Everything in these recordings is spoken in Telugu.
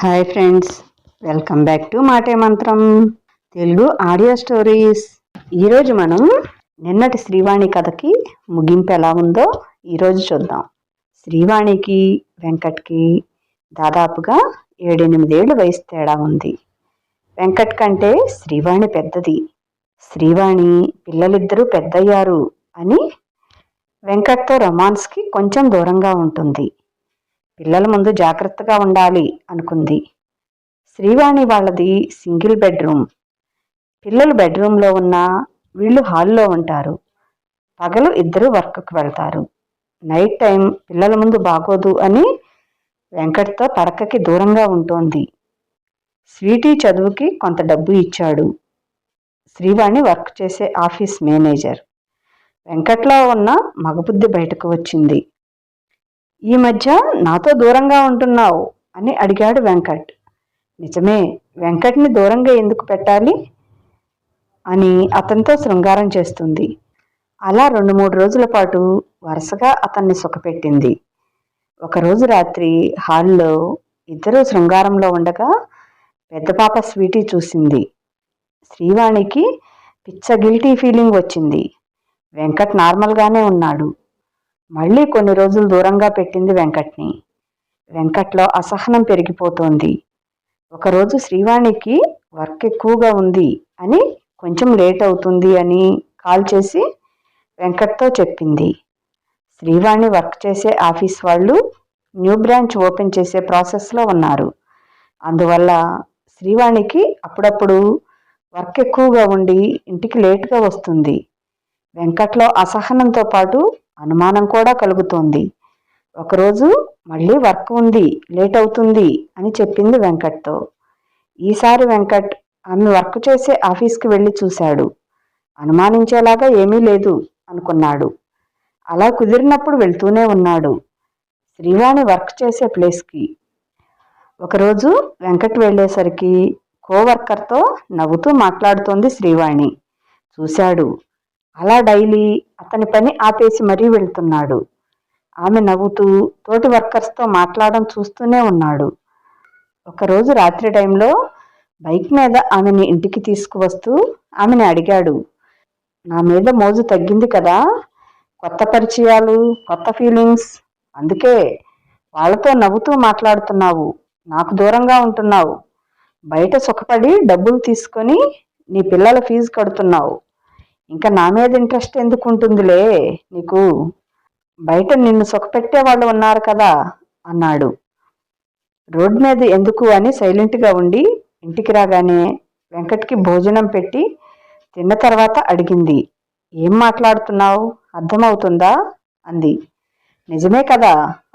Hi friends, welcome back to మాటే మంత్రం తెలుగు ఆడియో స్టోరీస్. ఈరోజు మనం నిన్నటి శ్రీవాణి కథకి ముగింపు ఎలా ఉందో ఈరోజు చూద్దాం. శ్రీవాణికి వెంకట్కి దాదాపుగా 7-8 ఏళ్ళు వయసు తేడా ఉంది. వెంకట్ కంటే శ్రీవాణి పెద్దది. శ్రీవాణి పిల్లలిద్దరూ పెద్దయ్యారు అని వెంకట్తో రొమాన్స్కి కొంచెం దూరంగా ఉంటుంది. పిల్లల ముందు జాగ్రత్తగా ఉండాలి అనుకుంది. శ్రీవాణి వాళ్ళది సింగిల్ బెడ్రూమ్. పిల్లలు బెడ్రూమ్లో ఉన్నా వీళ్ళు హాల్లో ఉంటారు. పగలు ఇద్దరు వర్క్కి వెళ్తారు. నైట్ టైం పిల్లల ముందు బాగోదు అని వెంకట్తో పడకకి దూరంగా ఉంటోంది. స్వీటీ చదువుకి కొంత డబ్బు ఇచ్చాడు. శ్రీవాణి వర్క్ చేసే ఆఫీస్ మేనేజర్. వెంకట్లో ఉన్న మగబుద్ధి బయటకు వచ్చింది. ఈ మధ్య నాతో దూరంగా ఉంటున్నావు అని అడిగాడు వెంకట్. నిజమే, వెంకట్ని దూరంగా ఎందుకు పెట్టాలి అని అతనితో శృంగారం చేస్తుంది. అలా 2-3 రోజుల పాటు వరుసగా అతన్ని సుఖపెట్టింది. ఒకరోజు రాత్రి హాల్లో ఇద్దరూ శృంగారంలో ఉండగా పెద్ద పాప స్వీటీ చూసింది. శ్రీవాణికి పిచ్చ గిల్టీ ఫీలింగ్ వచ్చింది. వెంకట్ నార్మల్గానే ఉన్నాడు. మళ్ళీ కొన్ని రోజులు దూరంగా పెట్టింది వెంకట్ని. వెంకట్లో అసహనం పెరిగిపోతోంది. ఒకరోజు శ్రీవాణికి వర్క్ ఎక్కువగా ఉంది అని, కొంచెం లేట్ అవుతుంది అని కాల్ చేసి వెంకట్తో చెప్పింది. శ్రీవాణి వర్క్ చేసే ఆఫీస్ వాళ్ళు న్యూ బ్రాంచ్ ఓపెన్ చేసే ప్రాసెస్లో ఉన్నారు. అందువల్ల శ్రీవాణికి అప్పుడప్పుడు వర్క్ ఎక్కువగా ఉండి ఇంటికి లేట్గా వస్తుంది. వెంకట్లో అసహనంతో పాటు అనుమానం కూడా కలుగుతోంది. ఒకరోజు మళ్ళీ వర్క్ ఉంది, లేట్ అవుతుంది అని చెప్పింది వెంకట్తో. ఈసారి వెంకట్ ఆమె వర్క్ చేసే ఆఫీస్కి వెళ్ళి చూశాడు. అనుమానించేలాగా ఏమీ లేదు అనుకున్నాడు. అలా కుదిరినప్పుడు వెళ్తూనే ఉన్నాడు శ్రీవాణి వర్క్ చేసే ప్లేస్కి. ఒకరోజు వెంకట్ వెళ్ళేసరికి కోవర్కర్తో నవ్వుతూ మాట్లాడుతోంది శ్రీవాణి. చూశాడు. అలా డైలీ అతని పని ఆపేసి మరీ వెళ్తున్నాడు. ఆమె నవ్వుతూ తోటి వర్కర్స్తో మాట్లాడడం చూస్తూనే ఉన్నాడు. ఒకరోజు రాత్రి టైంలో బైక్ మీద ఆమెని ఇంటికి తీసుకువస్తూ ఆమెని అడిగాడు, నా మీద మోజు తగ్గింది కదా, కొత్త పరిచయాలు, కొత్త ఫీలింగ్స్, అందుకే వాళ్ళతో నవ్వుతూ మాట్లాడుతున్నావు, నాకు దూరంగా ఉంటున్నావు, బయట సుఖపడి డబ్బులు తీసుకొని నీ పిల్లల ఫీజు కడుతున్నావు, ఇంకా నా మీద ఇంట్రెస్ట్ ఎందుకు ఉంటుందిలే నీకు, బయట నిన్ను సుఖపెట్టే వాళ్ళు ఉన్నారు కదా అన్నాడు. రోడ్ మీద ఎందుకు అని సైలెంట్గా ఉండి ఇంటికి రాగానే వెంకట్కి భోజనం పెట్టి తిన్న తర్వాత అడిగింది, ఏం మాట్లాడుతున్నావు, అర్థమవుతుందా అంది. నిజమే కదా,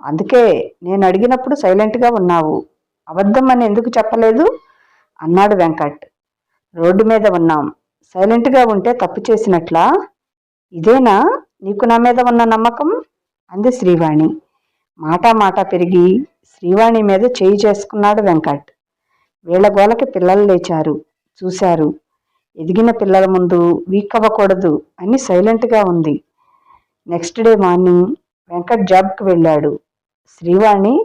అందుకే నేను అడిగినప్పుడు సైలెంట్గా ఉన్నావు, అబద్ధం అని ఎందుకు చెప్పలేదు అన్నాడు వెంకట్. రోడ్డు మీద ఉన్నాం, సైలెంట్గా ఉంటే తప్పు చేసినట్లా, ఇదేనా నీకు నా మీద ఉన్న నమ్మకం అంది శ్రీవాణి. మాట పెరిగి శ్రీవాణి మీద చేయి చేసుకున్నాడు వెంకట్. వీళ్ళ గోలకి పిల్లలు లేచారు, చూశారు. ఎదిగిన పిల్లల ముందు వీక్ అవ్వకూడదు అని సైలెంట్గా ఉంది. నెక్స్ట్ డే మార్నింగ్ వెంకట్ జాబ్కి వెళ్ళాడు. శ్రీవాణి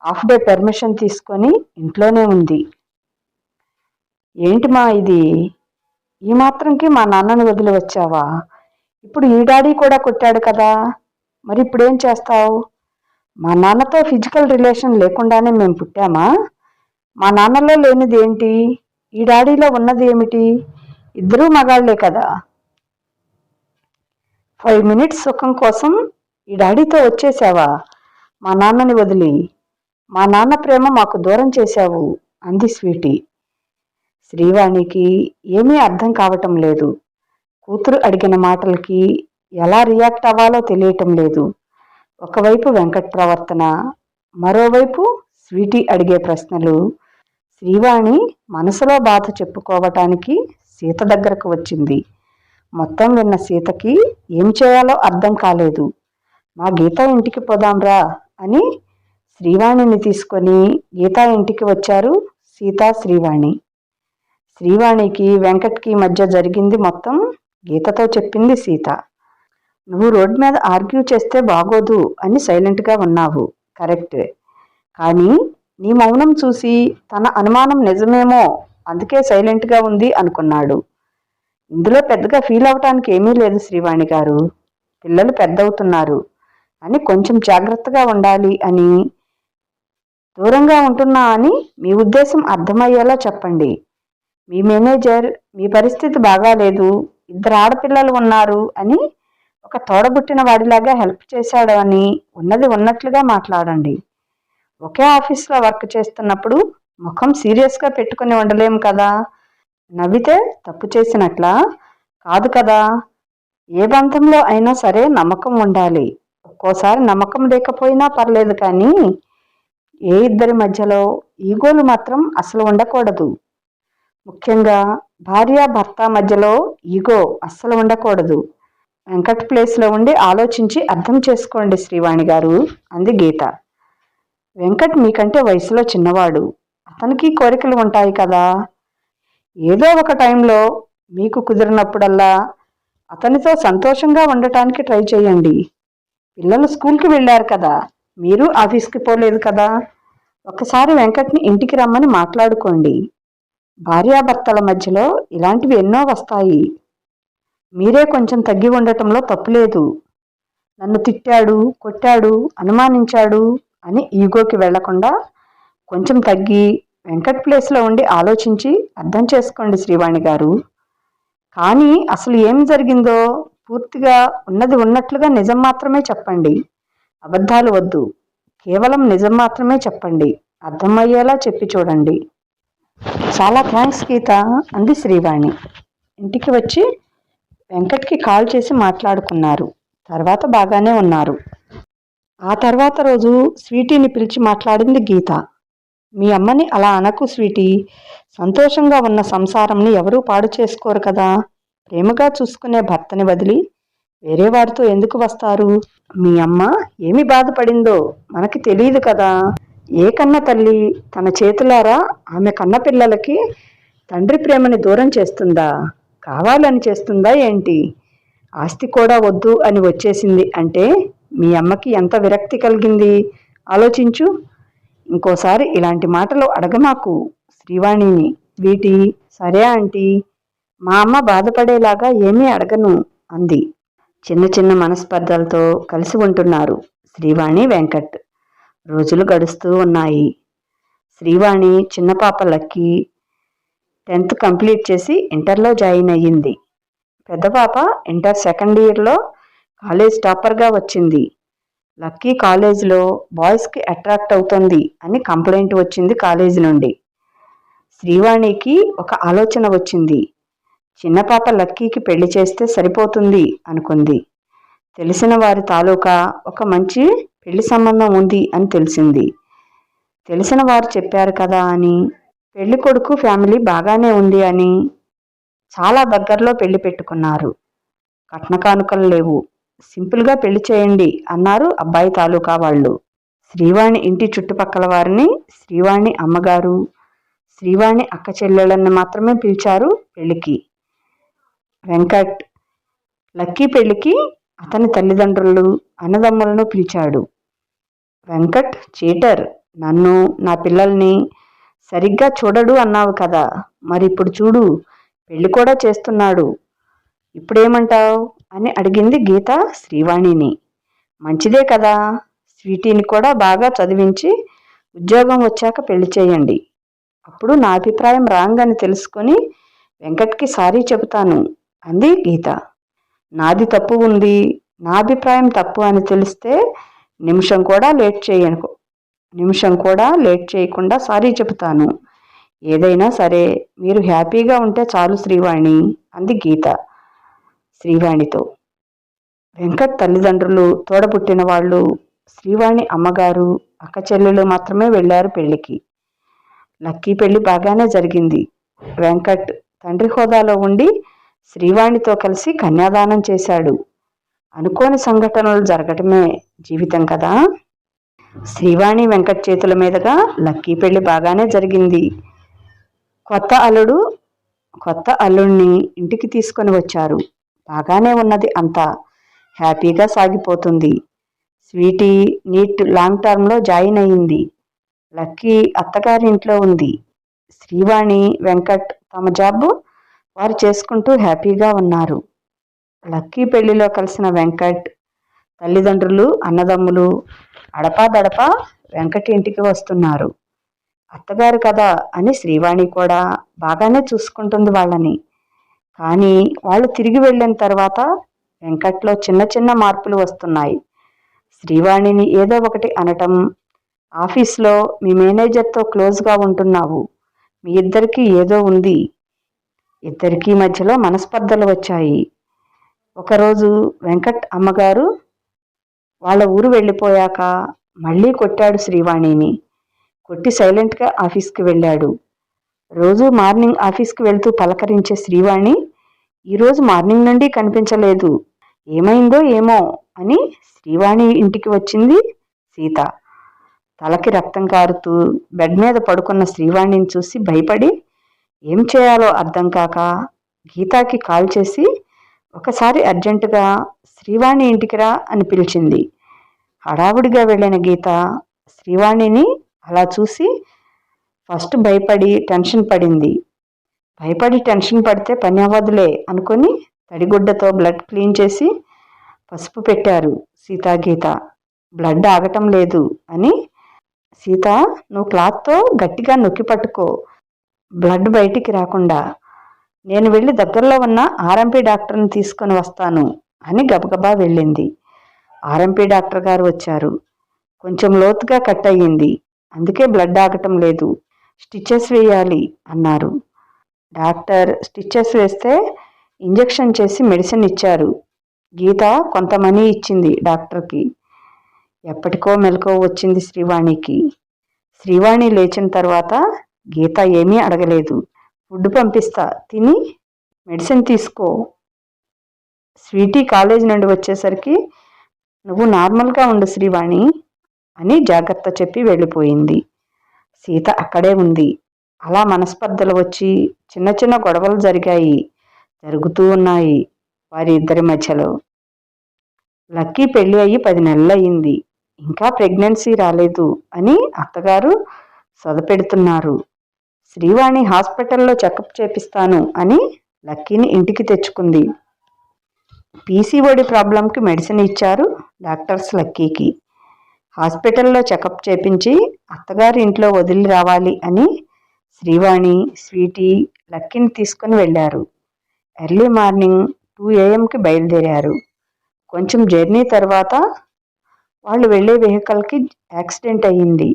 హాఫ్ డే పర్మిషన్ తీసుకొని ఇంట్లోనే ఉంది. ఏంటి మా ఇది, ఈ మాత్రంకి మా నాన్నని వదిలి వచ్చావా, ఇప్పుడు ఈ డాడీ కూడా కొట్టాడు కదా, మరి ఇప్పుడేం చేస్తావు, మా నాన్నతో ఫిజికల్ రిలేషన్ లేకుండానే మేము పుట్టామా, మా నాన్నలో లేనిది ఏంటి, ఈ డాడీలో ఉన్నది ఏమిటి, ఇద్దరూ మగాళ్లే కదా, 5 minutes సుఖం కోసం ఈ డాడీతో వచ్చేసావా మా నాన్నని వదిలి, మా నాన్న ప్రేమ మాకు దూరం చేశావు అంది స్వీటీ. శ్రీవాణికి ఏమీ అర్థం కావటం లేదు. కూతురు అడిగిన మాటలకి ఎలా రియాక్ట్ అవ్వాలో తెలియటం లేదు. ఒకవైపు వెంకట్ ప్రవర్తన, మరోవైపు స్వీటీ అడిగే ప్రశ్నలు. శ్రీవాణి మనసులో బాధ చెప్పుకోవటానికి సీత దగ్గరకు వచ్చింది. మొత్తం విన్న సీతకి ఏం చేయాలో అర్థం కాలేదు. మా గీతా ఇంటికి పోదాంరా అని శ్రీవాణిని తీసుకొని గీతా ఇంటికి వచ్చారు సీత, శ్రీవాణి. శ్రీవాణికి వెంకట్కి మధ్య జరిగింది మొత్తం గీతతో చెప్పింది సీత. నువ్వు రోడ్ మీద ఆర్గ్యూ చేస్తే బాగోదు అని సైలెంట్గా ఉన్నావు, కరెక్ట్, కానీ నీ మౌనం చూసి తన అనుమానం నిజమేమో అందుకే సైలెంట్గా ఉంది అనుకున్నాడు. ఇందులో పెద్దగా ఫీల్ అవటానికి ఏమీ లేదు శ్రీవాణి గారు. పిల్లలు పెద్దవుతున్నారు అని కొంచెం జాగ్రత్తగా ఉండాలి అని, దూరంగా ఉంటున్నా అని మీ ఉద్దేశం అర్థమయ్యేలా చెప్పండి. మీ మేనేజర్ మీ పరిస్థితి బాగాలేదు, 2 ఆడపిల్లలు ఉన్నారు అని ఒక తోడబుట్టిన వాడిలాగా హెల్ప్ చేశాడు అని ఉన్నది ఉన్నట్లుగా మాట్లాడండి. ఒకే ఆఫీస్లో వర్క్ చేస్తున్నప్పుడు ముఖం సీరియస్గా పెట్టుకుని ఉండలేము కదా. నవ్వితే తప్పు చేసినట్లా కాదు కదా. ఏ బంధంలో అయినా సరే నమ్మకం ఉండాలి. ఒక్కోసారి నమ్మకం లేకపోయినా పర్లేదు, కానీ ఏ ఇద్దరి మధ్యలో ఈగోలు మాత్రం అసలు ఉండకూడదు. ముఖ్యంగా భార్య భర్త మధ్యలో ఈగో అస్సలు ఉండకూడదు. వెంకట్ ప్లేస్లో ఉండి ఆలోచించి అర్థం చేసుకోండి శ్రీవాణి గారు అంది గీత. వెంకట్ మీకంటే వయసులో చిన్నవాడు, అతనికి కోరికలు ఉంటాయి కదా. ఏదో ఒక టైంలో మీకు కుదిరినప్పుడల్లా అతనితో సంతోషంగా ఉండటానికి ట్రై చేయండి. పిల్లలు స్కూల్కి వెళ్ళారు కదా, మీరు ఆఫీస్కి పోలేదు కదా. ఒకసారి వెంకట్ని ఇంటికి రమ్మని మాట్లాడుకోండి. భార్యాభర్తల మధ్యలో ఇలాంటివి ఎన్నో వస్తాయి. మీరే కొంచెం తగ్గి ఉండటంలో తప్పులేదు. నన్ను తిట్టాడు, కొట్టాడు, అనుమానించాడు అని ఈగోకి వెళ్లకుండా కొంచెం తగ్గి వెంకట్ ప్లేస్లో ఉండి ఆలోచించి అర్థం చేసుకోండి శ్రీవాణి గారు. కానీ అసలు ఏం జరిగిందో పూర్తిగా ఉన్నది ఉన్నట్లుగా నిజం మాత్రమే చెప్పండి. అబద్ధాలు వద్దు, కేవలం నిజం మాత్రమే చెప్పండి. అర్థమయ్యేలా చెప్పి చూడండి. చాలా థ్యాంక్స్ గీత అంది శ్రీవాణి. ఇంటికి వచ్చి వెంకట్కి కాల్ చేసి మాట్లాడుకున్నారు. తర్వాత బాగానే ఉన్నారు. ఆ తర్వాత రోజు స్వీటీని పిలిచి మాట్లాడింది గీత. మీ అమ్మని అలా అనకు స్వీటీ, సంతోషంగా ఉన్న సంసారంని ఎవరూ పాడు చేసుకోరు కదా. ప్రేమగా చూసుకునే భర్తని వదిలి వేరే వారితో ఎందుకు వస్తారు? మీ అమ్మ ఏమి బాధపడిందో మనకి తెలియదు కదా. ఏ కన్న తల్లి తన చేతులారా ఆమె కన్న పిల్లలకి తండ్రి ప్రేమని దూరం చేస్తుందా? కావాలని చేస్తుందా ఏంటి? ఆస్తి కూడా వద్దు అని వచ్చేసింది అంటే మీ అమ్మకి ఎంత విరక్తి కలిగింది ఆలోచించు. ఇంకోసారి ఇలాంటి మాటలు అడగమాకు శ్రీవాణిని. వీటి సరే ఆంటీ, మా అమ్మ బాధపడేలాగా ఏమీ అడగను అంది. చిన్న చిన్న మనస్పర్ధలతో కలిసి ఉంటున్నారు శ్రీవాణి వెంకట్. రోజులు గడుస్తూ ఉన్నాయి. శ్రీవాణి చిన్న పాప లక్కీ 10th కంప్లీట్ చేసి ఇంటర్లో జాయిన్ అయ్యింది. పెద్ద పాప ఇంటర్ సెకండ్ ఇయర్లో కాలేజ్ టాపర్గా వచ్చింది. లక్కీ కాలేజ్లో బాయ్స్కి అట్రాక్ట్ అవుతుంది అని కంప్లైంట్ వచ్చింది కాలేజీ నుండి. శ్రీవాణికి ఒక ఆలోచన వచ్చింది. చిన్న పాప లక్కీకి పెళ్లి చేస్తే సరిపోతుంది అనుకుంది. తెలిసిన వారి తాలూకా ఒక మంచి పెళ్లి సంబంధం ఉంది అని తెలిసింది. తెలిసిన వారు చెప్పారు కదా అని, పెళ్లి కొడుకు ఫ్యామిలీ బాగానే ఉంది అని చాలా దగ్గరలో పెళ్లి పెట్టుకున్నారు. కట్న కానుకలు లేవు, సింపుల్గా పెళ్లి చేయండి అన్నారు అబ్బాయి తాలూకా వాళ్ళు. శ్రీవాణి ఇంటి చుట్టుపక్కల వారిని శ్రీవాణి అమ్మగారు, శ్రీవాణి అక్క చెల్లెళ్ళని మాత్రమే పిలిచారు పెళ్లికి. వెంకట్ లక్కీ పెళ్లికి అతని తల్లిదండ్రులు అన్నదమ్ములను పిలిచాడు. వెంకట్ చీటర్, నన్ను నా పిల్లల్ని సరిగ్గా చూడడు అన్నావు కదా, మరి ఇప్పుడు చూడు పెళ్లి కూడా చేస్తున్నాడు, ఇప్పుడేమంటావు అని అడిగింది గీత శ్రీవాణిని. మంచిదే కదా, స్వీటీని కూడా బాగా చదివించి ఉద్యోగం వచ్చాక పెళ్లి చేయండి. అప్పుడు నా అభిప్రాయం రాంగ్ అని తెలుసుకొని వెంకట్కి సారీ చెబుతాను అంది గీత. నాది తప్పు ఉంది, నా అభిప్రాయం తప్పు అని తెలిస్తే నిమిషం కూడా లేట్ చేయకుండా సారీ చెబుతాను. ఏదైనా సరే మీరు హ్యాపీగా ఉంటే చాలు శ్రీవాణి అంది గీత శ్రీవాణితో. వెంకట్ తల్లిదండ్రులు, తోడబుట్టిన వాళ్ళు, శ్రీవాణి అమ్మగారు, అక్క చెల్లెలు మాత్రమే వెళ్ళారు పెళ్లికి. లక్కీ పెళ్లి బాగానే జరిగింది. వెంకట్ తండ్రి హోదాలో ఉండి శ్రీవాణితో కలిసి కన్యాదానం చేశాడు. అనుకోని సంఘటనలు జరగటమే జీవితం కదా. శ్రీవాణి వెంకట్ చేతుల మీదుగా లక్కీ పెళ్లి బాగానే జరిగింది. కొత్త అల్లుడిని ఇంటికి తీసుకొని వచ్చారు. బాగానే ఉన్నది, అంతా హ్యాపీగా సాగిపోతుంది. స్వీటీ నీట్ లాంగ్ టర్మ్లో జాయిన్ అయ్యింది. లక్కీ అత్తగారి ఇంట్లో ఉంది. శ్రీవాణి, వెంకట్ తమ జాబ్ వారు చేసుకుంటూ హ్యాపీగా ఉన్నారు. లక్కీ పెళ్లిలో కలిసిన వెంకట్ తల్లిదండ్రులు, అన్నదమ్ములు అడపాదడపా వెంకట్ ఇంటికి వస్తున్నారు. అత్తగారు కదా అని శ్రీవాణి కూడా బాగానే చూసుకుంటుంది వాళ్ళని. కానీ వాళ్ళు తిరిగి వెళ్ళిన తర్వాత వెంకట్లో చిన్న చిన్న మార్పులు వస్తున్నాయి. శ్రీవాణిని ఏదో ఒకటి అనటం, ఆఫీస్లో మీ మేనేజర్తో క్లోజ్గా ఉంటున్నావు, మీ ఇద్దరికీ ఏదో ఉంది, ఇద్దరికీ మధ్యలో మనస్పర్ధలు వచ్చాయి. ఒకరోజు వెంకట్ అమ్మగారు వాళ్ళ ఊరు వెళ్ళిపోయాక మళ్ళీ కొట్టాడు శ్రీవాణిని. కొట్టి సైలెంట్గా ఆఫీస్కి వెళ్ళాడు. రోజు మార్నింగ్ ఆఫీస్కి వెళ్తూ పలకరించే శ్రీవాణి ఈరోజు మార్నింగ్ నుండి కనిపించలేదు, ఏమైందో ఏమో అని శ్రీవాణి ఇంటికి వచ్చింది సీత. తలకి రక్తం కారుతూ బెడ్ మీద పడుకున్న శ్రీవాణిని చూసి భయపడి ఏం చేయాలో అర్థం కాక గీతాకి కాల్ చేసి ఒకసారి అర్జెంటుగా శ్రీవాణి ఇంటికి రా అని పిలిచింది. హడావుడిగా వెళ్ళిన గీత శ్రీవాణిని అలా చూసి ఫస్ట్ భయపడి టెన్షన్ పడింది. టెన్షన్ పడితే పని అవ్వదులే అనుకొని తడిగుడ్డతో బ్లడ్ క్లీన్ చేసి పసుపు పెట్టారు సీత, గీత. బ్లడ్ ఆగటం లేదు అని, సీత నువ్వు క్లాత్తో గట్టిగా నొక్కి పట్టుకో బ్లడ్ బయటికి రాకుండా, నేను వెళ్ళి దగ్గరలో ఉన్న ఆర్ఎంపీ డాక్టర్ని తీసుకొని వస్తాను అని గబగబా వెళ్ళింది. ఆర్ఎంపీ డాక్టర్ గారు వచ్చారు. కొంచెం లోతుగా కట్ అయ్యింది, అందుకే బ్లడ్ ఆగటం లేదు, స్టిచెస్ వేయాలి అన్నారు. డాక్టర్ స్టిచెస్ వేస్తే ఇంజెక్షన్ చేసి మెడిసిన్ ఇచ్చారు. గీత కొంత మనీ ఇచ్చింది డాక్టర్కి. ఎప్పటికో మెలకువ వచ్చింది శ్రీవాణికి. శ్రీవాణి లేచిన తర్వాత గీత ఏమీ అడగలేదు. ఫుడ్ పంపిస్తా, తిని మెడిసిన్ తీసుకో, స్వీటీ కాలేజ్ నుండి వచ్చేసరికి నువ్వు నార్మల్గా ఉండు శ్రీవాణి అని జాగ్రత్త చెప్పి వెళ్ళిపోయింది. సీత అక్కడే ఉంది. అలా మనస్పర్ధలు వచ్చి చిన్న చిన్న గొడవలు జరుగుతూ ఉన్నాయి వారి ఇద్దరి మధ్యలో. లక్కీ పెళ్ళి అయ్యి 10 నెలలు అయ్యింది, ఇంకా ప్రెగ్నెన్సీ రాలేదు అని అత్తగారు సొదపెడుతున్నారు. శ్రీవాణి హాస్పిటల్లో చెకప్ చేపిస్తాను అని లక్కీని ఇంటికి తెచ్చుకుంది. పీసీఓడి ప్రాబ్లంకి మెడిసిన్ ఇచ్చారు డాక్టర్స్ లక్కీకి. హాస్పిటల్లో చెకప్ చేపించి అత్తగారి ఇంట్లో వదిలి రావాలి అని శ్రీవాణి, స్వీటీ లక్కీని తీసుకుని వెళ్ళారు. ఎర్లీ మార్నింగ్ 2 AM బయలుదేరారు. కొంచెం జర్నీ తర్వాత వాళ్ళు వెళ్ళే వెహికల్కి యాక్సిడెంట్ అయ్యింది.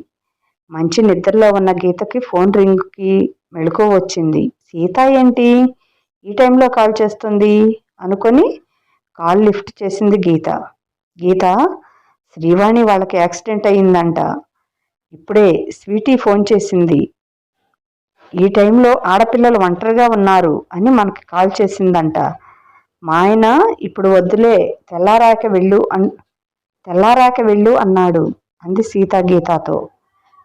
మంచి నిద్రలో ఉన్న గీతకి ఫోన్ రింగ్కి మెలకువ వచ్చింది. సీత ఏంటి ఈ టైంలో కాల్ చేస్తుంది అనుకొని కాల్ లిఫ్ట్ చేసింది గీత. గీత, శ్రీవాణి వాళ్ళకి యాక్సిడెంట్ అయ్యిందంట, ఇప్పుడే స్వీటీ ఫోన్ చేసింది, ఈ టైంలో ఆడపిల్లలు ఒంటరిగా ఉన్నారు అని మనకి కాల్ చేసిందంట, మా ఆయన ఇప్పుడు వద్దులే తెల్లారాక వెళ్ళు అన్నాడు అంది సీత గీతతో.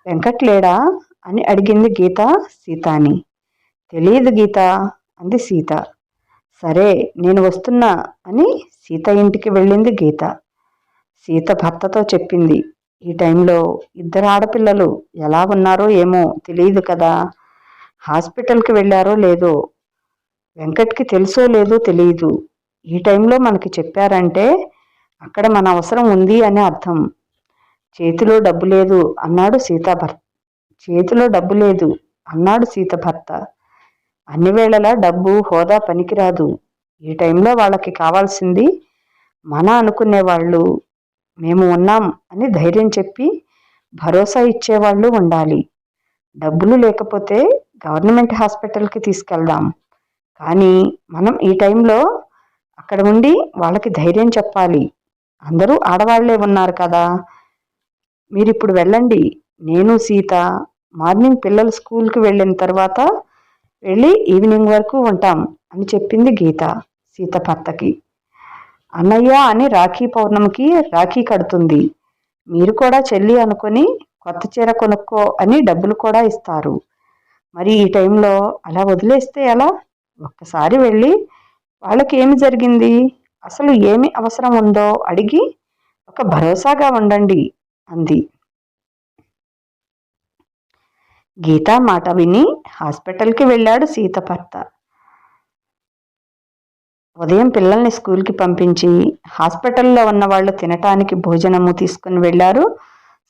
వెంకట్ లేడా అని అడిగింది గీత సీతాని. తెలియదు గీత అంది సీత. సరే నేను వస్తున్నా అని సీత ఇంటికి వెళ్ళింది గీత. సీత భర్తతో చెప్పింది, ఈ టైంలో 2 ఆడపిల్లలు ఎలా ఉన్నారో ఏమో తెలియదు కదా, హాస్పిటల్కి వెళ్ళారో లేదో, వెంకట్కి తెలుసో లేదో తెలియదు, ఈ టైంలో మనకి చెప్పారంటే అక్కడ మన అవసరం ఉంది అని అర్థం. చేతిలో డబ్బు లేదు అన్నాడు సీత భర్త. అన్ని వేళలా డబ్బు, హోదా పనికిరాదు. ఈ టైంలో వాళ్ళకి కావాల్సింది మన అనుకునేవాళ్ళు, మేము ఉన్నాం అని ధైర్యం చెప్పి భరోసా ఇచ్చేవాళ్ళు ఉండాలి. డబ్బులు లేకపోతే గవర్నమెంట్ హాస్పిటల్కి తీసుకెళ్దాం, కానీ మనం ఈ టైంలో అక్కడ ఉండి వాళ్ళకి ధైర్యం చెప్పాలి. అందరూ ఆడవాళ్లే ఉన్నారు కదా, మీరిప్పుడు వెళ్ళండి, నేను సీత మార్నింగ్ పిల్లలు స్కూల్కి వెళ్ళిన తర్వాత వెళ్ళి ఈవినింగ్ వరకు ఉంటాం అని చెప్పింది గీత సీత భర్తకి. అన్నయ్య అని రాఖీ పౌర్ణమికి రాఖీ కడుతుంది, మీరు కూడా చెల్లి అనుకొని కొత్త చీర కొనుక్కో అని డబ్బులు కూడా ఇస్తారు. మరి ఈ టైంలో అలా వదిలేస్తే ఎలా? ఒక్కసారి వెళ్ళి వాళ్ళకి ఏమి జరిగింది, అసలు ఏమి అవసరం ఉందో అడిగి ఒక భరోసాగా ఉండండి అంది. గీత మాట విని హాస్పిటల్కి వెళ్ళాడు సీత భర్త. ఉదయం పిల్లల్ని స్కూల్కి పంపించి హాస్పిటల్లో ఉన్న వాళ్ళు తినటానికి భోజనము తీసుకుని వెళ్ళారు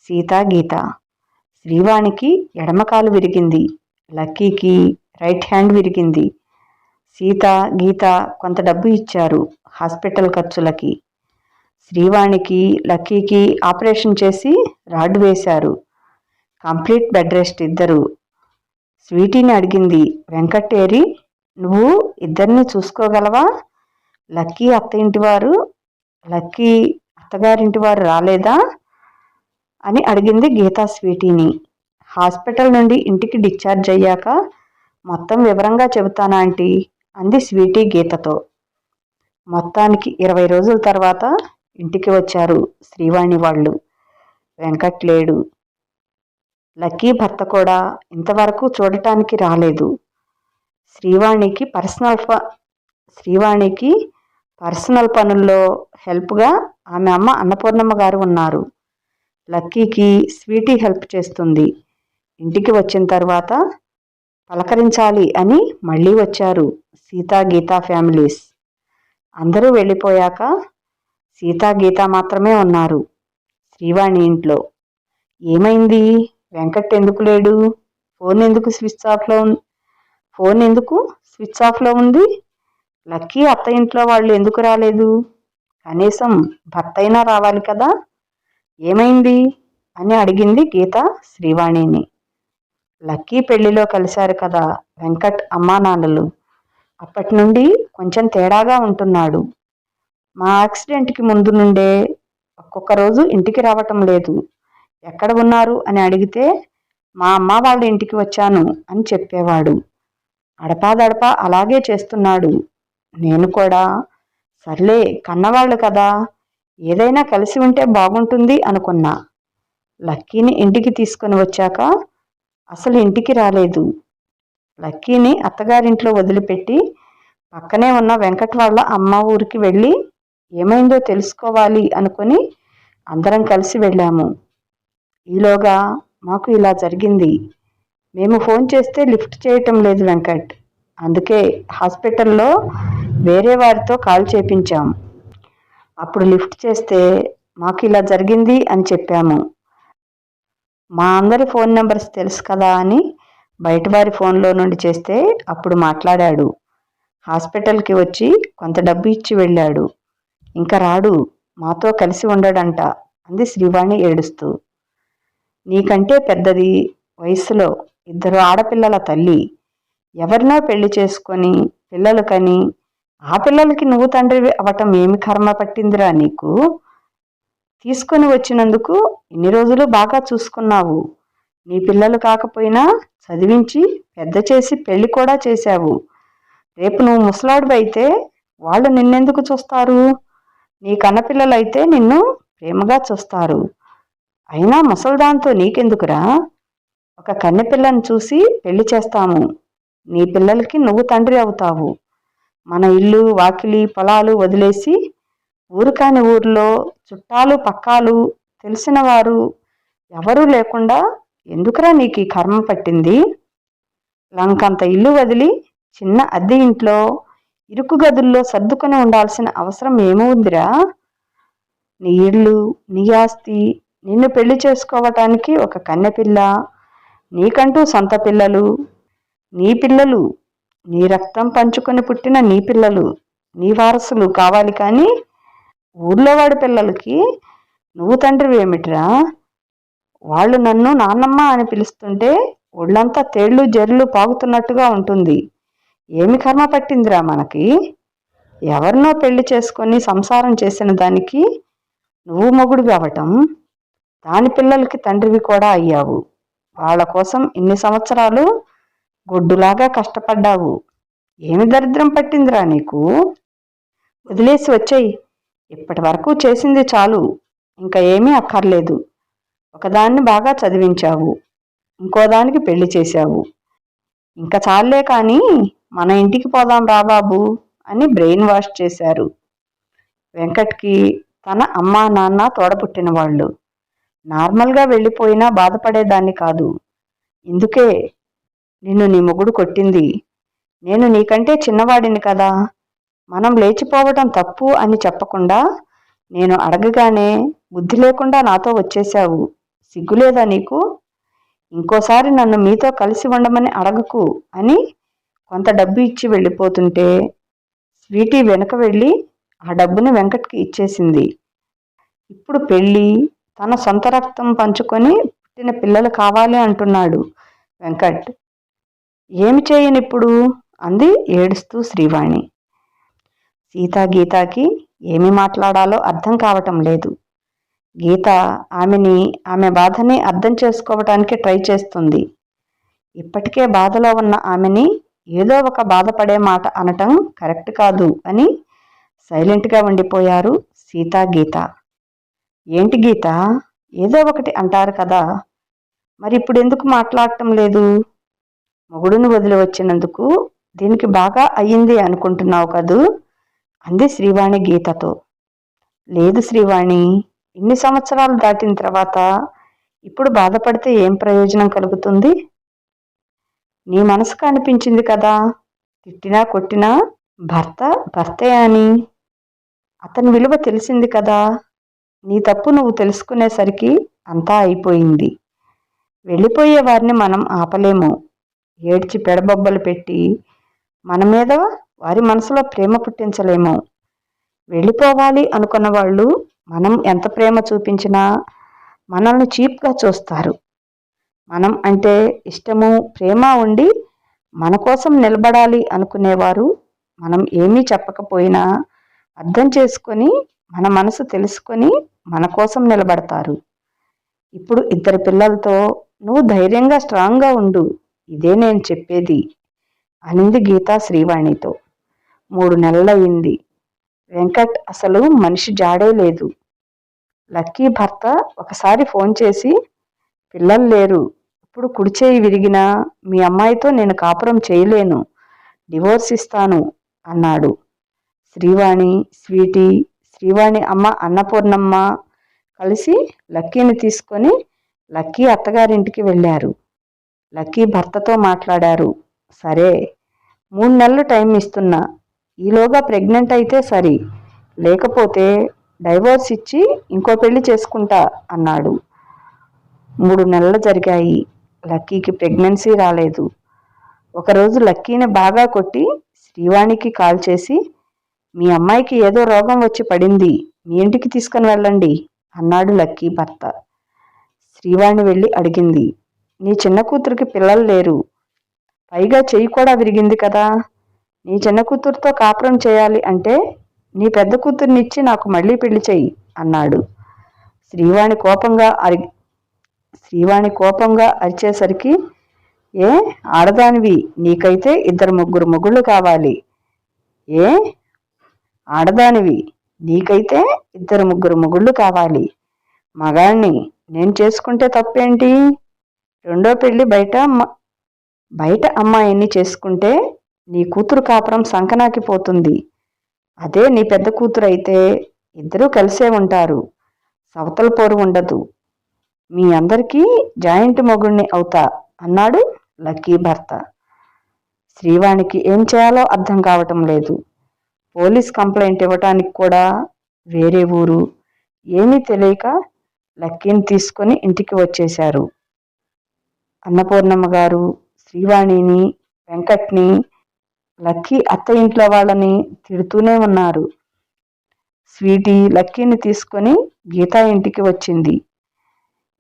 సీత గీత. శ్రీవాణికి ఎడమకాలు విరిగింది, లక్కీకి రైట్ హ్యాండ్ విరిగింది. సీత గీత కొంత డబ్బు ఇచ్చారు హాస్పిటల్ ఖర్చులకి. శ్రీవాణికి లక్కీకి ఆపరేషన్ చేసి రాడ్ వేశారు. కంప్లీట్ బెడ్ రెస్ట్ ఇద్దరు. స్వీటీని అడిగింది, వెంకటేరి, నువ్వు ఇద్దరిని చూసుకోగలవా? లక్కీ అత్తగారింటి వారు రాలేదా అని అడిగింది గీతా స్వీటీని. హాస్పిటల్ నుండి ఇంటికి డిశ్చార్జ్ అయ్యాక మొత్తం వివరంగా చెబుతానా ఆంటీ అంది స్వీటీ గీతతో. మొత్తానికి 20 రోజుల తర్వాత ఇంటికి వచ్చారు శ్రీవాణి వాళ్ళు. వెంకట్ లేడు. లక్కీ భర్త కూడా ఇంతవరకు చూడటానికి రాలేదు. శ్రీవాణికి పర్సనల్ పనుల్లో హెల్ప్గా ఆమె అమ్మ అన్నపూర్ణమ్మ గారు ఉన్నారు. లక్కీకి స్వీటీ హెల్ప్ చేస్తుంది. ఇంటికి వచ్చిన తర్వాత పలకరించాలి అని మళ్ళీ వచ్చారు సీతా గీతా ఫ్యామిలీస్. అందరూ వెళ్ళిపోయాక సీతా గీత మాత్రమే ఉన్నారు శ్రీవాణి ఇంట్లో. ఏమైంది? వెంకట్ ఎందుకు లేడు? ఫోన్ ఎందుకు స్విచ్ ఆఫ్లో ఉంది? లక్కీ అత్త ఇంట్లో వాళ్ళు ఎందుకు రాలేదు? కనీసం భర్త అయినా రావాలి కదా. ఏమైంది అని అడిగింది గీత శ్రీవాణిని. లక్కీ పెళ్లిలో కలిశారు కదా వెంకట్ అమ్మా నాన్నలు. అప్పటి నుండి కొంచెం తేడాగా ఉంటున్నాడు. మా యాక్సిడెంట్కి ముందు నుండే ఒక్కొక్క రోజు ఇంటికి రావటం లేదు. ఎక్కడ ఉన్నారు అని అడిగితే మా అమ్మ వాళ్ళ ఇంటికి వచ్చాను అని చెప్పేవాడు. అడపాదడపా అలాగే చేస్తున్నాడు. నేను కూడా సర్లే కన్నవాళ్ళు కదా, ఏదైనా కలిసి ఉంటే బాగుంటుంది అనుకున్నా. లక్కీని ఇంటికి తీసుకొని వచ్చాక అసలు ఇంటికి రాలేదు. లక్కీని అత్తగారింట్లో వదిలిపెట్టి పక్కనే ఉన్న వెంకట్ వాళ్ళ అమ్మ ఊరికి వెళ్ళి ఏమైందో తెలుసుకోవాలి అనుకుని అందరం కలిసి వెళ్ళాము. ఈలోగా మాకు ఇలా జరిగింది. మేము ఫోన్ చేస్తే లిఫ్ట్ చేయటం లేదు వెంకట్. అందుకే హాస్పిటల్లో వేరే వారితో కాల్ చేపించాం. అప్పుడు లిఫ్ట్ చేస్తే మాకు ఇలా జరిగింది అని చెప్పాము. మా అందరి ఫోన్ నెంబర్స్ తెలుసు కదా అని బయట వారి ఫోన్లో నుండి చేస్తే అప్పుడు మాట్లాడాడు. హాస్పిటల్కి వచ్చి కొంత డబ్బు ఇచ్చి వెళ్ళాడు. ఇంకా రాడు, మాతో కలిసి ఉండడంట అంది శ్రీవాణి ఏడుస్తూ. నీకంటే పెద్దది వయసులో, 2 ఆడపిల్లల తల్లి. ఎవరినో పెళ్లి చేసుకొని పిల్లలు కని ఆ పిల్లలకి నువ్వు తండ్రి అవటం ఏమి కర్మ పట్టిందిరా నీకు? తీసుకొని వచ్చినందుకు ఇన్ని రోజులు బాగా చూసుకున్నావు. నీ పిల్లలు కాకపోయినా చదివించి పెద్ద చేసి పెళ్లి కూడా చేశావు. రేపు నువ్వు ముసలాడివి అయితే వాళ్ళు నిన్నెందుకు చూస్తారు? నీ కన్నపిల్లలైతే నిన్ను ప్రేమగా చూస్తారు. అయినా ముసల్దాంతో నీకెందుకురా? ఒక కన్నెపిల్లని చూసి పెళ్లి చేస్తాము. నీ పిల్లలకి నువ్వు తండ్రి అవుతావు. మన ఇల్లు వాకిలి పొలాలు వదిలేసి ఊరు కాని ఊర్లో చుట్టాలు పక్కాలు తెలిసిన వారు ఎవరూ లేకుండా ఎందుకురా నీకు ఈ కర్మ పట్టింది? లంకంత ఇల్లు వదిలి చిన్న అద్దె ఇంట్లో ఇరుకు గదుల్లో సర్దుకొని ఉండాల్సిన అవసరం ఏముందిరా? నీ ఇల్లు, నీ ఆస్తి, నిన్ను పెళ్లి చేసుకోవటానికి ఒక కన్నెపిల్ల, నీకంటూ సొంత పిల్లలు, నీ పిల్లలు, నీ రక్తం పంచుకొని పుట్టిన నీ పిల్లలు, నీ వారసులు కావాలి. కానీ ఊర్లో వాడి పిల్లలకి నువ్వు తండ్రివి ఏమిట్రా? వాళ్ళు నన్ను నాన్నమ్మ అని పిలుస్తుంటే ఒళ్ళంతా తేళ్లు జర్లు పాగుతున్నట్టుగా ఉంటుంది. ఏమి కర్మ పట్టిందిరా మనకి? ఎవరినో పెళ్లి చేసుకొని సంసారం చేసిన దానికి నువ్వు మొగుడివి అవటం, దాని పిల్లలకి తండ్రివి కూడా అయ్యావు. వాళ్ళ కోసం ఇన్ని సంవత్సరాలు గొడ్డులాగా కష్టపడ్డావు. ఏమి దరిద్రం పట్టిందిరా నీకు? వదిలేసి వచ్చేయి. ఇప్పటి వరకు చేసింది చాలు, ఇంకా ఏమీ అక్కర్లేదు. ఒకదాన్ని బాగా చదివించావు, ఇంకోదానికి పెళ్లి చేశావు. ఇంకా చాలే కానీ మన ఇంటికి పోదాం రా బాబు అని బ్రెయిన్ వాష్ చేశారు. వెంకట్కి తన అమ్మా నాన్న తోడపుట్టిన వాళ్ళు. నార్మల్గా వెళ్ళిపోయినా బాధపడేదాన్ని కాదు. ఇందుకే నిన్ను నీ మొగుడు కొట్టింది. నేను నీకంటే చిన్నవాడిని కదా. మనం లేచిపోవటం తప్పు అని చెప్పకుండా నేను అడగగానే బుద్ధి లేకుండా నాతో వచ్చేశావు. సిగ్గులేదా నీకు? ఇంకోసారి నన్ను మీతో కలిసి ఉండమని అడగకు అని కొంత డబ్బు ఇచ్చి వెళ్ళిపోతుంటే స్వీటీ వెనక వెళ్ళి ఆ డబ్బుని వెంకట్కి ఇచ్చేసింది. ఇప్పుడు పెళ్ళి, తన సొంత రక్తం పంచుకొని పుట్టిన పిల్లలు కావాలి అంటున్నాడు వెంకట్. ఏమి చేయనిప్పుడు అంది ఏడుస్తూ శ్రీవాణి. గీతాకి ఏమి మాట్లాడాలో అర్థం కావటం లేదు. గీత ఆమె బాధని అర్థం చేసుకోవటానికి ట్రై చేస్తుంది. ఇప్పటికే బాధలో ఉన్న ఆమెని ఏదో ఒక బాధపడే మాట అనటం కరెక్ట్ కాదు అని సైలెంట్గా ఉండిపోయారు గీత. ఏంటి గీత, ఏదో ఒకటి అంటారు కదా, మరి ఇప్పుడు ఎందుకు మాట్లాడటం లేదు? మొగుడును వదిలి వచ్చినందుకు దీనికి బాగా అయ్యింది అనుకుంటున్నావు కదూ అంది శ్రీవాణి గీతతో. లేదు శ్రీవాణి, ఇన్ని సంవత్సరాలు దాటిన తర్వాత ఇప్పుడు బాధపడితే ఏం ప్రయోజనం కలుగుతుంది? నీ మనసుకు అనిపించింది కదా, తిట్టినా కొట్టినా భర్తే అని. అతని విలువ తెలిసింది కదా. నీ తప్పు నువ్వు తెలుసుకునేసరికి అంతా అయిపోయింది. వెళ్ళిపోయే వారిని మనం ఆపలేము. ఏడ్చి పెడబొబ్బలు పెట్టి మన మీద వారి మనసులో ప్రేమ పుట్టించలేము. వెళ్ళిపోవాలి అనుకున్న వాళ్ళు మనం ఎంత ప్రేమ చూపించినా మనల్ని చీప్గా చూస్తారు. మనం అంటే ఇష్టము, ప్రేమ ఉండి మన కోసం నిలబడాలి అనుకునేవారు మనం ఏమీ చెప్పకపోయినా అర్థం చేసుకొని మన మనసు తెలుసుకొని మన కోసం నిలబడతారు. ఇప్పుడు 2 పిల్లలతో నువ్వు ధైర్యంగా స్ట్రాంగ్గా ఉండు, ఇదే నేను చెప్పేది అనింది గీత శ్రీవాణితో. 3 నెలలయ్యింది. వెంకట్ అసలు మనిషి జాడే లేదు. లక్కీ భర్త ఒకసారి ఫోన్ చేసి, పిల్లలు లేరు, ఇప్పుడు కుడి చేయి విరిగినా మీ అమ్మాయితో నేను కాపురం చేయలేను, డివోర్స్ ఇస్తాను అన్నాడు. శ్రీవాణి, స్వీటీ, శ్రీవాణి అమ్మ అన్నపూర్ణమ్మ కలిసి లక్కీని తీసుకొని లక్కీ అత్తగారింటికి వెళ్ళారు. లక్కీ భర్తతో మాట్లాడారు. సరే, 3 నెలలు టైం ఇస్తున్నా, ఈలోగా ప్రెగ్నెంట్ అయితే సరి, లేకపోతే డైవోర్స్ ఇచ్చి ఇంకో పెళ్లి చేసుకుంటా అన్నాడు. 3 నెలలు జరిగాయి. లక్కీకి ప్రెగ్నెన్సీ రాలేదు. ఒకరోజు లక్కీని బాగా కొట్టి శ్రీవాణికి కాల్ చేసి, మీ అమ్మాయికి ఏదో రోగం వచ్చి పడింది, మీ ఇంటికి తీసుకుని వెళ్ళండి అన్నాడు లక్కీ భర్త. శ్రీవాణి వెళ్ళి అడిగింది, నీ చిన్న కూతురికి పిల్లలు లేరు, పైగా చెయ్యి కూడా విరిగింది కదా, నీ చిన్న కూతురుతో కాపురం చేయాలి అంటే నీ పెద్ద కూతుర్నిచ్చి నాకు మళ్ళీ పెళ్లి చెయ్యి అన్నాడు. శ్రీవాణి కోపంగా అరిచేసరికి, ఏ ఆడదానివి, నీకైతే 2-3 మొగుళ్ళు కావాలి, ఏ ఆడదానివి నీకైతే 2-3 మొగుళ్ళు కావాలి, మగాణ్ణి నేను చేసుకుంటే తప్పేంటి? రెండో పెళ్లి బయట అమ్మాయిని చేసుకుంటే నీ కూతురు కాపురం సంకనాకిపోతుంది. అదే నీ పెద్ద కూతురు అయితే 2 కలిసే ఉంటారు, సవతల పోరు ఉండదు, మీ అందరికీ జాయింట్ మొగుణ్ణి అవుతా అన్నాడు లక్కీ భర్త. శ్రీవాణికి ఏం చేయాలో అర్థం కావటం లేదు. పోలీస్ కంప్లైంట్ ఇవ్వటానికి కూడా వేరే ఊరు, ఏమీ తెలియక లక్కీని తీసుకొని ఇంటికి వచ్చేశారు. అన్నపూర్ణమ్మ గారు శ్రీవాణిని, వెంకట్ని, లక్కీ అత్త ఇంట్లో వాళ్ళని తిడుతూనే ఉన్నారు. స్వీటీ లక్కీని తీసుకొని గీతా ఇంటికి వచ్చింది.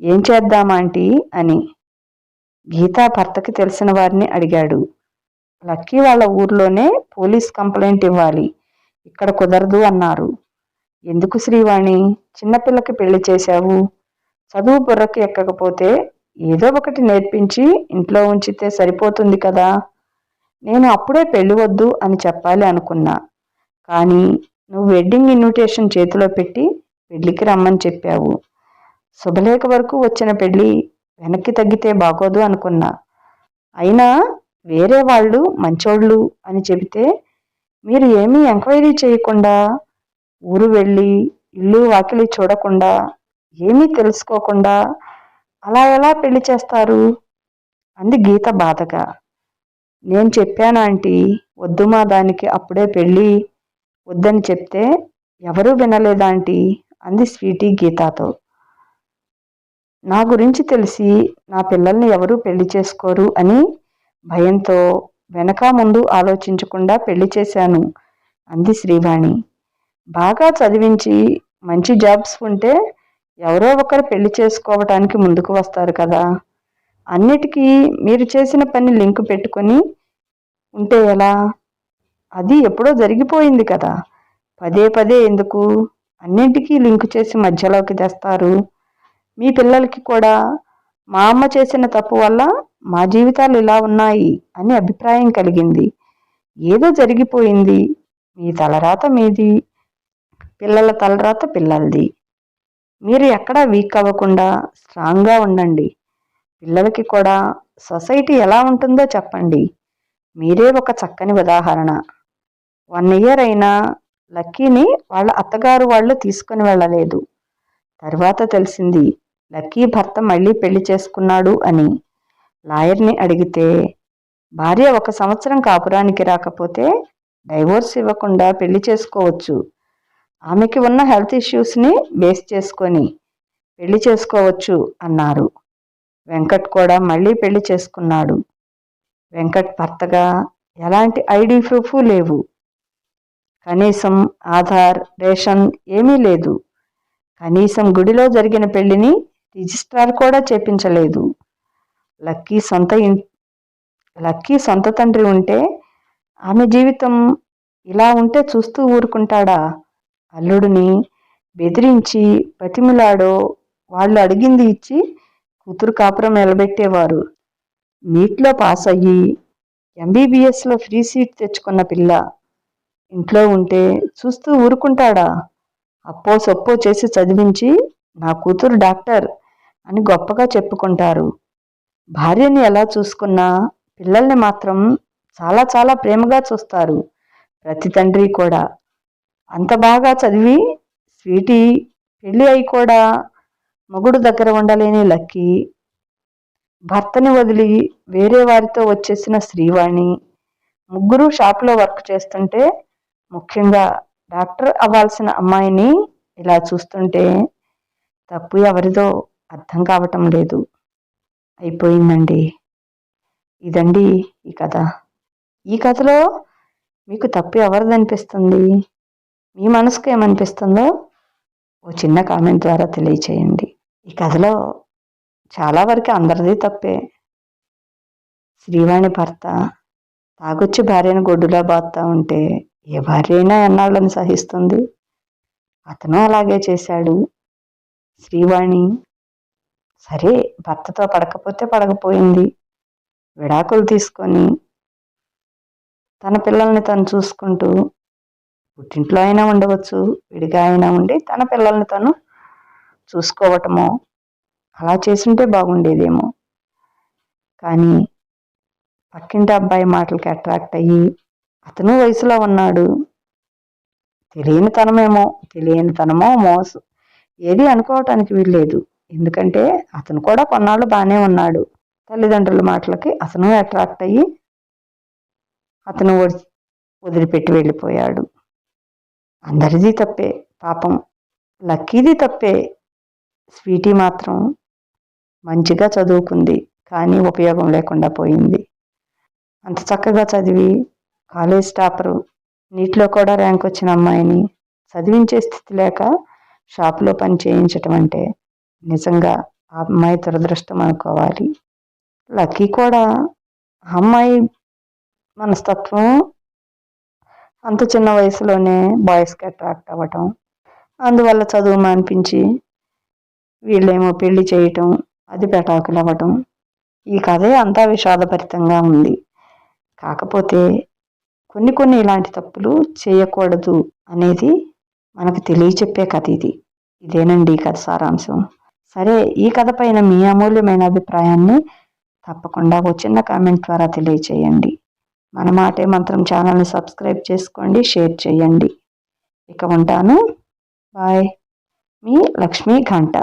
ఏం చేద్దామాంటీ అని గీతా భర్తకి తెలిసిన వారిని అడిగాడు. లక్కీ వాళ్ళ ఊర్లోనే పోలీస్ కంప్లైంట్ ఇవ్వాలి, ఇక్కడ కుదరదు అన్నారు. ఎందుకు శ్రీవాణి, చిన్నపిల్లకి పెళ్లి చేశావు, చదువు బుర్రకి ఎక్కకపోతే ఏదో ఒకటి నేర్పించి ఇంట్లో ఉంచితే సరిపోతుంది కదా. నేను అప్పుడే పెళ్లి వద్దు అని చెప్పాలి అనుకున్నా, కానీ నువ్వు వెడ్డింగ్ ఇన్విటేషన్ చేతిలో పెట్టి పెళ్లికి రమ్మని చెప్పావు. శుభలేఖ వరకు వచ్చిన పెళ్లి వెనక్కి తగ్గితే బాగోదు అనుకున్నా. అయినా వేరే వాళ్ళు మంచోళ్ళు అని చెబితే మీరు ఏమీ ఎంక్వైరీ చేయకుండా, ఊరు వెళ్ళి ఇల్లు వాకిలి చూడకుండా, ఏమీ తెలుసుకోకుండా అలా ఎలా పెళ్లి చేస్తారు అంది గీత బాధగా. నేను చెప్పాను ఆంటీ, వద్దు మా దానికి అప్పుడే పెళ్ళి వద్దని చెప్తే ఎవరూ వినలేదాంటీ అంది స్వీటీ గీతతో. నా గురించి తెలిసి నా పిల్లల్ని ఎవరూ పెళ్లి చేసుకోరు అని భయంతో వెనక ముందు ఆలోచించకుండా పెళ్లి చేశాను అంది శ్రీవాణి. బాగా చదివించి మంచి జాబ్స్ ఉంటే ఎవరో ఒకరు పెళ్లి చేసుకోవటానికి ముందుకు వస్తారు కదా. అన్నిటికీ మీరు చేసిన పని లింకు పెట్టుకొని ఉంటే ఎలా? అది ఎప్పుడో జరిగిపోయింది కదా. పదే పదే ఎందుకు అన్నింటికీ లింకు చేసి మధ్యలోకి తెస్తారు? మీ పిల్లలకి కూడా మా అమ్మ చేసిన తప్పు వల్ల మా జీవితాలు ఇలా ఉన్నాయి అని అభిప్రాయం కలిగింది. ఏదో జరిగిపోయింది. మీ తలరాత మీది, పిల్లల తలరాత పిల్లలది. మీరు ఎక్కడా వీక్ అవ్వకుండా స్ట్రాంగ్గా ఉండండి. పిల్లలకి కూడా సొసైటీ ఎలా ఉంటుందో చెప్పండి. మీరే ఒక చక్కని ఉదాహరణ. 1 ఇయర్ అయినా లక్కీని వాళ్ళ అత్తగారు వాళ్ళు తీసుకుని వెళ్ళలేదు. తర్వాత తెలిసింది లక్కీ భర్త మళ్ళీ పెళ్లి చేసుకున్నాడు అని. లాయర్ని అడిగితే భార్య 1 సంవత్సరం కాపురానికి రాకపోతే డైవోర్స్ ఇవ్వకుండా పెళ్లి చేసుకోవచ్చు. ఆమెకి ఉన్న హెల్త్ ఇష్యూస్ని బేస్ చేసుకొని పెళ్లి చేసుకోవచ్చు అన్నారు. వెంకట్ కూడా మళ్ళీ పెళ్లి చేసుకున్నాడు. వెంకట్ భర్తగా ఎలాంటి ఐడి ప్రూఫ్ లేవు. కనీసం ఆధార్, రేషన్ ఏమీ లేదు. కనీసం గుడిలో జరిగిన పెళ్లిని రిజిస్ట్రార్ కూడా చేపించలేదు. లక్కీ సొంత తండ్రి ఉంటే ఆమె జీవితం ఇలా ఉంటే చూస్తూ ఊరుకుంటాడా? అల్లుడిని బెదిరించి బతిమిలాడో వాళ్ళు అడిగింది ఇచ్చి కూతురు కాపురం నిలబెట్టేవారు. నీట్లో పాస్ అయ్యి MBBSలో ఫ్రీ సీట్ తెచ్చుకున్న పిల్ల ఇంట్లో ఉంటే చూస్తూ ఊరుకుంటాడా? అప్పో సొప్పో చేసి చదివించి నా కూతురు డాక్టర్ అని గొప్పగా చెప్పుకుంటారు. భార్యని ఎలా చూసుకున్నా పిల్లల్ని మాత్రం చాలా చాలా ప్రేమగా చూస్తారు. ప్రతి తండ్రి కూడా. అంత బాగా చదివి స్వీటీ పెళ్ళి అయి కూడా మొగుడు దగ్గర ఉండలేని లక్కీ, భర్తని వదిలి వేరే వారితో వచ్చేసిన శ్రీవాణి, ముగ్గురు షాప్లో వర్క్ చేస్తుంటే ముఖ్యంగా డాక్టర్ అవ్వాల్సిన అమ్మాయిని ఇలా చూస్తుంటే తప్పు ఎవరిదో అర్థం కావటం లేదు. అయిపోయిందండి. ఇదండి ఈ కథ. ఈ కథలో మీకు తప్పు ఎవరిదనిపిస్తుంది? మీ మనసుకు ఏమనిపిస్తుందో ఓ చిన్న కామెంట్ ద్వారా తెలియచేయండి. ఈ కథలో చాలా వరకు అందరిది తప్పే. శ్రీవాణి భర్త తాగొచ్చి భార్యను గొడ్డులా బాదుతూ ఉంటే ఏ భార్య అయినా ఎన్నాళ్ళని సహిస్తుంది? అతను అలాగే చేశాడు. శ్రీవాణి సరే భర్తతో పడకపోతే పడకపోయింది, విడాకులు తీసుకొని తన పిల్లల్ని తను చూసుకుంటూ పుట్టింట్లో అయినా ఉండవచ్చు, విడిగా అయినా ఉండి తన పిల్లల్ని తను చూసుకోవటమో అలా చేసుంటే బాగుండేదేమో. కానీ పక్కింటి అబ్బాయి మాటలకి అట్రాక్ట్ అయ్యి అతను వయసులో ఉన్నాడు. తెలియని తనమో మోసం ఏది అనుకోవటానికి వీల్లేదు. ఎందుకంటే అతను కూడా కొన్నాళ్ళు బాగానే ఉన్నాడు. తల్లిదండ్రుల మాటలకి అతను అట్రాక్ట్ అయ్యి అతను వదిలిపెట్టి వెళ్ళిపోయాడు. అందరిది తప్పే. పాపం లక్కీది తప్పే. స్వీటీ మాత్రం మంచిగా చదువుకుంది, కానీ ఉపయోగం లేకుండా పోయింది. అంత చక్కగా చదివి కాలేజ్ టాపరు, నీటిలో కూడా ర్యాంక్ వచ్చిన అమ్మాయిని చదివించే స్థితి లేక షాపులో పని చేయించటం అంటే నిజంగా ఆ అమ్మాయి దురదృష్టం అనుకోవాలి. లక్కీ కూడా అమ్మాయి మనస్తత్వం అంత చిన్న వయసులోనే బాయ్స్కి అట్రాక్ట్ అవ్వటం, అందువల్ల చదువు మానిపించి వీళ్ళేమో పెళ్లి చేయటం, అది పెటాకులు అవ్వటం. ఈ కథే అంతా విషాదభరితంగా ఉంది. కాకపోతే కొన్ని ఇలాంటి తప్పులు చేయకూడదు అనేది మనకు తెలియచెప్పే కథ ఇది. ఇదేనండి ఈ కథ సారాంశం. సరే, ఈ కథ పైన మీ అమూల్యమైన అభిప్రాయాన్ని తప్పకుండా ఒక చిన్న కామెంట్ ద్వారా తెలియచేయండి. మన మాటే మంత్రం ఛానల్ని సబ్స్క్రైబ్ చేసుకోండి, షేర్ చేయండి. ఇక ఉంటాను. బాయ్. మీ లక్ష్మీ ఘంట.